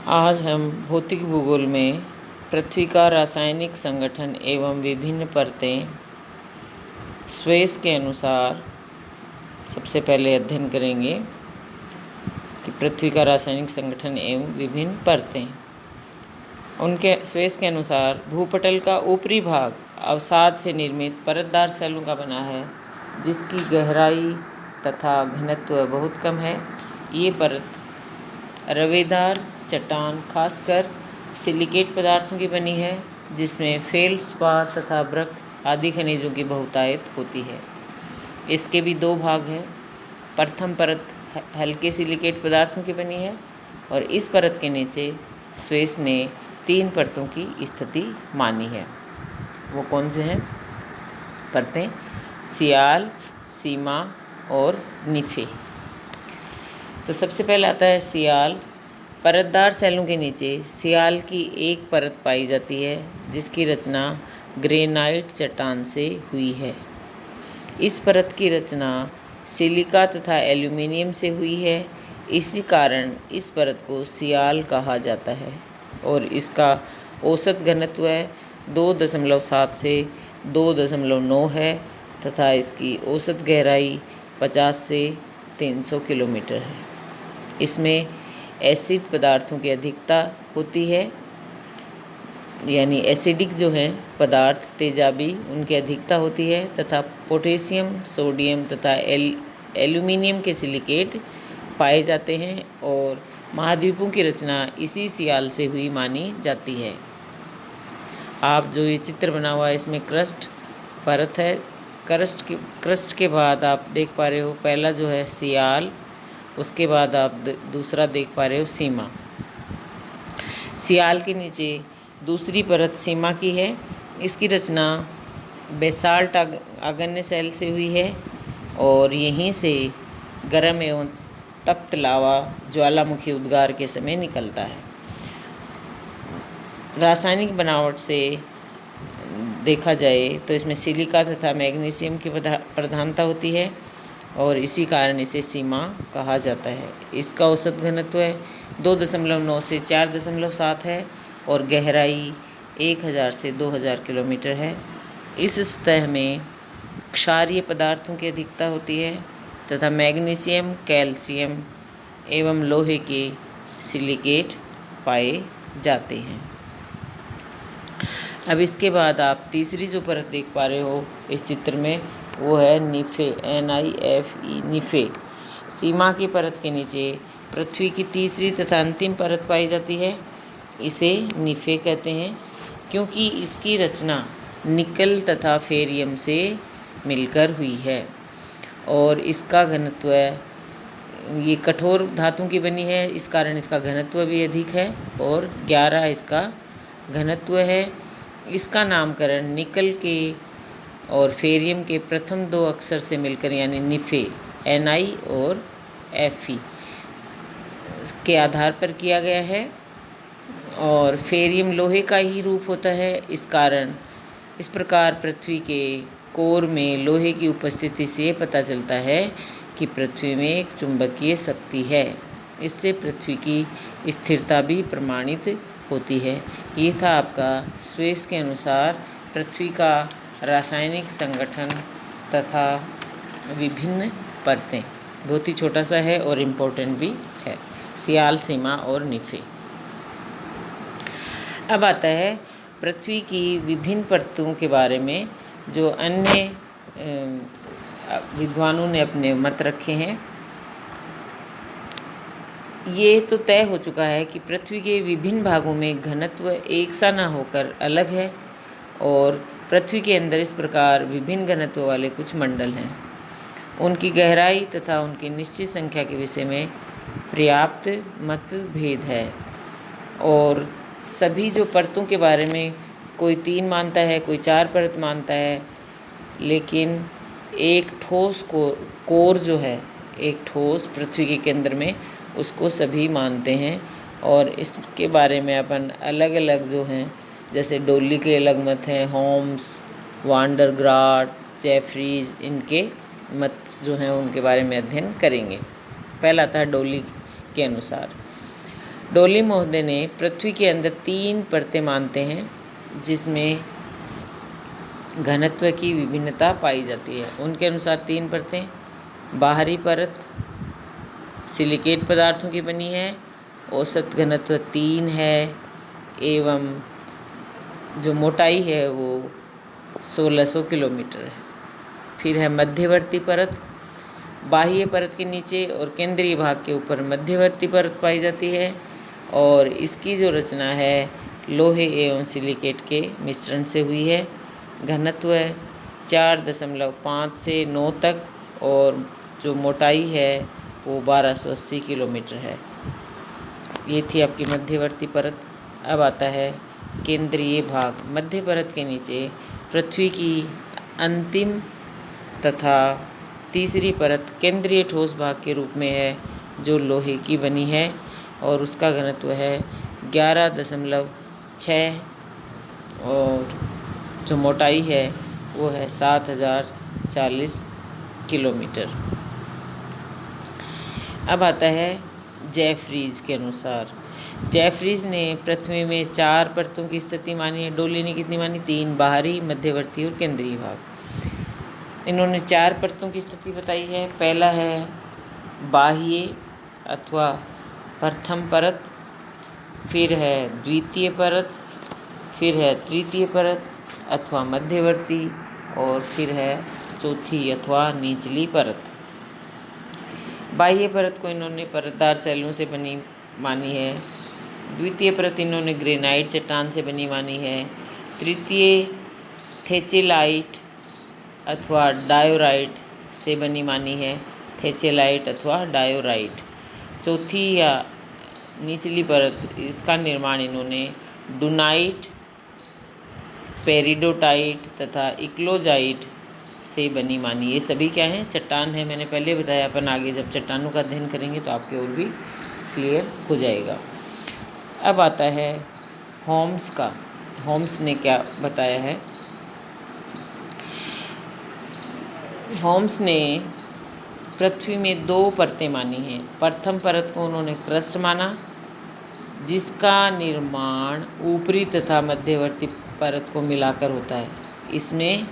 आज हम भौतिक भूगोल में पृथ्वी का रासायनिक संगठन एवं विभिन्न परतें स्वेस के अनुसार सबसे पहले अध्ययन करेंगे कि पृथ्वी का रासायनिक संगठन एवं विभिन्न परतें। उनके स्वेस के अनुसार भूपटल का ऊपरी भाग अवसाद से निर्मित परतदार सेलों का बना है, जिसकी गहराई तथा घनत्व बहुत कम है। ये परत रवेदार चट्टान खासकर सिलिकेट पदार्थों की बनी है, जिसमें फेल्सपार तथा ब्रक आदि खनिजों की बहुतायत होती है। इसके भी दो भाग हैं। प्रथम परत हल्के सिलिकेट पदार्थों की बनी है और इस परत के नीचे स्वेस ने 3 परतों की स्थिति मानी है। वो कौन से हैं परतें? सियाल, सीमा और निफे। तो सबसे पहले आता है सियाल। परतदार सेलों के नीचे सियाल की एक परत पाई जाती है, जिसकी रचना ग्रेनाइट चट्टान से हुई है। इस परत की रचना सिलिका तथा एल्यूमीनियम से हुई है। इसी कारण इस परत को सियाल कहा जाता है और इसका औसत घनत्व 2.7 से 2.9 है तथा इसकी औसत गहराई 50 से 300 किलोमीटर है। इसमें एसिड पदार्थों की अधिकता होती है, यानी एसिडिक जो हैं पदार्थ तेजाबी उनकी अधिकता होती है तथा पोटेशियम, सोडियम तथा एल्यूमीनियम के सिलिकेट पाए जाते हैं और महाद्वीपों की रचना इसी सियाल से हुई मानी जाती है। आप जो ये चित्र बना हुआ है, इसमें क्रस्ट परत है। क्रस्ट के बाद आप देख पा रहे हो, पहला जो है सियाल, उसके बाद आप दूसरा देख पा रहे हो सीमा। सियाल के नीचे दूसरी परत सीमा की है। इसकी रचना बेसाल्ट आग्नेय सेल से हुई है और यहीं से गर्म एवं तप्त लावा ज्वालामुखी उद्गार के समय निकलता है। रासायनिक बनावट से देखा जाए तो इसमें सिलिका तथा मैग्नीशियम की प्रधानता होती है और इसी कारण इसे सीमा कहा जाता है। इसका औसत घनत्व 2.9 से 4.7 है और गहराई 1000 से 2000 किलोमीटर है। इस सतह में क्षारीय पदार्थों की अधिकता होती है तथा मैग्नीशियम, कैल्शियम एवं लोहे के सिलिकेट पाए जाते हैं। अब इसके बाद आप तीसरी जो परत देख पा रहे हो इस चित्र में, वो है निफे, NIFE, निफे। सीमा की परत के नीचे पृथ्वी की तीसरी तथा अंतिम परत पाई जाती है। इसे निफे कहते हैं क्योंकि इसकी रचना निकल तथा फेरियम से मिलकर हुई है और इसका घनत्व, ये कठोर धातु की बनी है, इस कारण इसका घनत्व भी अधिक है और 11 इसका घनत्व है। इसका नामकरण निकल के और फेरियम के प्रथम 2 अक्षर से मिलकर यानी निफे, NI और FE के आधार पर किया गया है और फेरियम लोहे का ही रूप होता है। इस प्रकार पृथ्वी के कोर में लोहे की उपस्थिति से पता चलता है कि पृथ्वी में एक चुंबकीय शक्ति है। इससे पृथ्वी की स्थिरता भी प्रमाणित होती है। ये था आपका स्वेस के अनुसार पृथ्वी का रासायनिक संगठन तथा विभिन्न परतें। बहुत ही छोटा सा है और इम्पोर्टेंट भी है, सियाल, सीमा और निफे। अब आता है पृथ्वी की विभिन्न परतों के बारे में जो अन्य विद्वानों ने अपने मत रखे हैं। ये तो तय हो चुका है कि पृथ्वी के विभिन्न भागों में घनत्व एक सा न होकर अलग है और पृथ्वी के अंदर इस प्रकार विभिन्न घनत्व वाले कुछ मंडल हैं। उनकी गहराई तथा उनकी निश्चित संख्या के विषय में पर्याप्त मतभेद है और सभी जो परतों के बारे में कोई 3 मानता है, कोई 4 परत मानता है, लेकिन एक ठोस कोर जो है, एक ठोस पृथ्वी के केंद्र में, उसको सभी मानते हैं और इसके बारे में अपन अलग अलग जो हैं, जैसे डोली के अलग मत हैं, होम्स, वांडरग्राट, जेफरीज, इनके मत जो हैं उनके बारे में अध्ययन करेंगे। पहला था डोली के अनुसार। डोली महोदय ने पृथ्वी के अंदर 3 परतें मानते हैं जिसमें घनत्व की विभिन्नता पाई जाती है। उनके अनुसार 3 परतें, बाहरी परत सिलिकेट पदार्थों की बनी है, औसत घनत्व 3 है एवं जो मोटाई है वो 1600 किलोमीटर है। फिर है मध्यवर्ती परत, बाह्य परत के नीचे और केंद्रीय भाग के ऊपर मध्यवर्ती परत पाई जाती है और इसकी जो रचना है लोहे एवं सिलिकेट के मिश्रण से हुई है। घनत्व 4.5 से 9 तक और जो मोटाई है वो 1280 किलोमीटर है। ये थी आपकी मध्यवर्ती परत। अब आता है केंद्रीय भाग। मध्य परत के नीचे पृथ्वी की अंतिम तथा तीसरी परत केंद्रीय ठोस भाग के रूप में है जो लोहे की बनी है और उसका घनत्व है 11.6 और जो मोटाई है वो है 7040 किलोमीटर। अब आता है जेफरीज के अनुसार। जेफरीज ने पृथ्वी में 4 परतों की स्थिति मानी है। डोली ने कितनी मानी? 3, बाहरी, मध्यवर्ती और केंद्रीय भाग। इन्होंने 4 परतों की स्थिति बताई है। पहला है बाह्य अथवा प्रथम परत, फिर है द्वितीय परत, फिर है तृतीय परत अथवा मध्यवर्ती और फिर है चौथी अथवा निचली परत। बाह्य परत को इन्होंने परतदार सैलों से बनी मानी है। द्वितीय परत इन्होंने ग्रेनाइट चट्टान से बनी मानी है। तृतीय थेचेलाइट अथवा डायोराइट से बनी मानी है, थेचेलाइट अथवा डायोराइट। चौथी या निचली परत इसका निर्माण इन्होंने डूनाइट, पेरिडोटाइट तथा इक्लोजाइट से बनी मानी। ये सभी क्या हैं? चट्टान है। मैंने पहले बताया, अपन आगे जब चट्टानों का अध्ययन करेंगे तो आपके और भी क्लियर हो जाएगा। अब आता है होम्स का। होम्स ने क्या बताया है? होम्स ने पृथ्वी में 2 परतें मानी हैं। प्रथम परत को उन्होंने क्रस्ट माना जिसका निर्माण ऊपरी तथा मध्यवर्ती परत को मिलाकर होता है। इसमें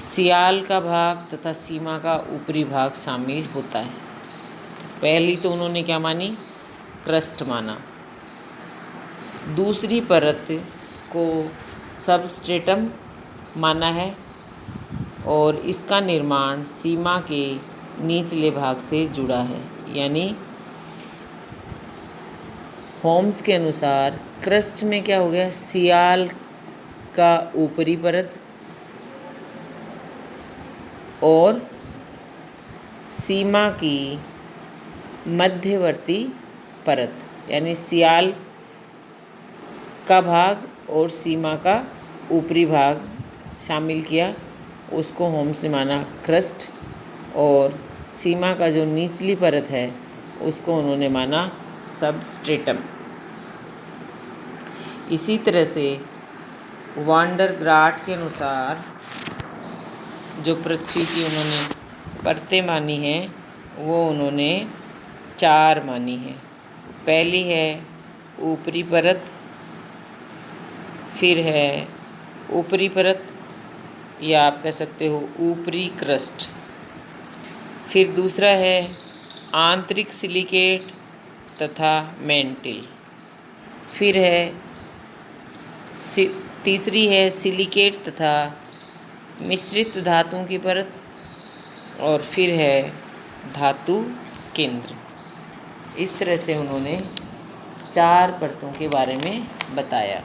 सियाल का भाग तथा सीमा का ऊपरी भाग शामिल होता है। पहली तो उन्होंने क्या मानी? क्रस्ट माना। दूसरी परत को सबस्ट्रेटम माना है और इसका निर्माण सीमा के निचले भाग से जुड़ा है। यानी होम्स के अनुसार क्रस्ट में क्या हो गया? सियाल का ऊपरी परत और सीमा की मध्यवर्ती परत, यानी सियाल का भाग और सीमा का ऊपरी भाग शामिल किया, उसको होम्स ने माना क्रस्ट, और सीमा का जो निचली परत है उसको उन्होंने माना सबस्ट्रेटम। इसी तरह से वांडरग्राट के अनुसार जो पृथ्वी की उन्होंने परतें मानी हैं वो उन्होंने 4 मानी हैं। पहली है ऊपरी परत, फिर है ऊपरी परत या आप कह सकते हो ऊपरी क्रस्ट, फिर दूसरा है आंतरिक सिलिकेट तथा मेंटिल, फिर है तीसरी है सिलिकेट तथा मिश्रित धातुओं की परत और फिर है धातु केंद्र। इस तरह से उन्होंने 4 परतों के बारे में बताया।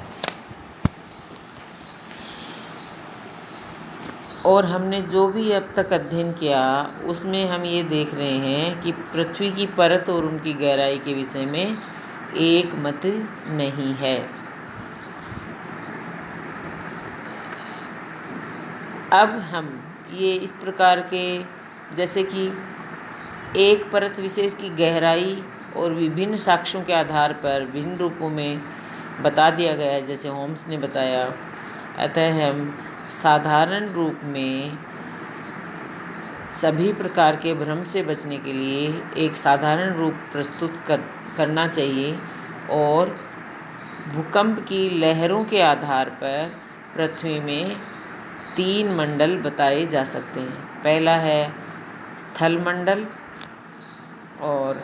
और हमने जो भी अब तक अध्ययन किया उसमें हम ये देख रहे हैं कि पृथ्वी की परत और उनकी गहराई के विषय में एक मत नहीं है। अब हम ये इस प्रकार के, जैसे कि एक परत विशेष की गहराई और विभिन्न साक्ष्यों के आधार पर विभिन्न रूपों में बता दिया गया है, जैसे होम्स ने बताया। अतः हम साधारण रूप में सभी प्रकार के भ्रम से बचने के लिए एक साधारण रूप प्रस्तुत करना चाहिए और भूकंप की लहरों के आधार पर पृथ्वी में 3 मंडल बताए जा सकते हैं। पहला है स्थल मंडल और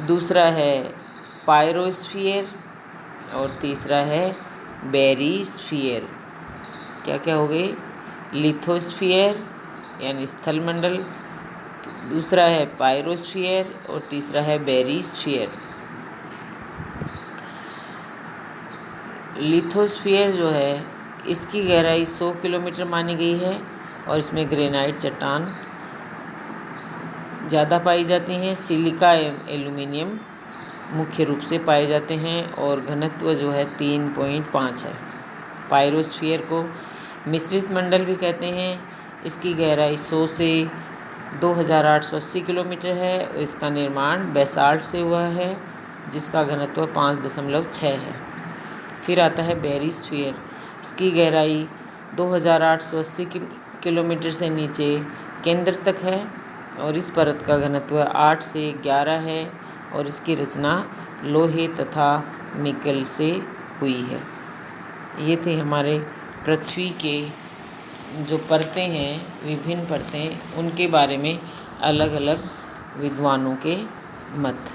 दूसरा है पायरोस्फीयर और तीसरा है बेरिस्फीयर। क्या क्या हो गए? लिथोस्फीयर यानी स्थल मंडल, दूसरा है पायरोस्फीयर और तीसरा है बेरिस्फीयर। लिथोस्फीयर जो है इसकी गहराई 100 किलोमीटर मानी गई है और इसमें ग्रेनाइट चट्टान ज़्यादा पाई जाती हैं। सिलिका एल्यूमिनियम मुख्य रूप से पाए जाते हैं और घनत्व जो है 3.5 है। पायरोस्फीयर को मिश्रित मंडल भी कहते हैं। इसकी गहराई 100 से 2880 किलोमीटर है और इसका निर्माण बेसाल्ट से हुआ है जिसका घनत्व 5.6 है। फिर आता है बेरिस्फीयर। इसकी गहराई 2880 किलोमीटर से नीचे केंद्र तक है और इस परत का घनत्व 8 से 11 है और इसकी रचना लोहे तथा निकल से हुई है। ये थे हमारे पृथ्वी के जो परतें हैं, विभिन्न परतें, उनके बारे में अलग अलग विद्वानों के मत।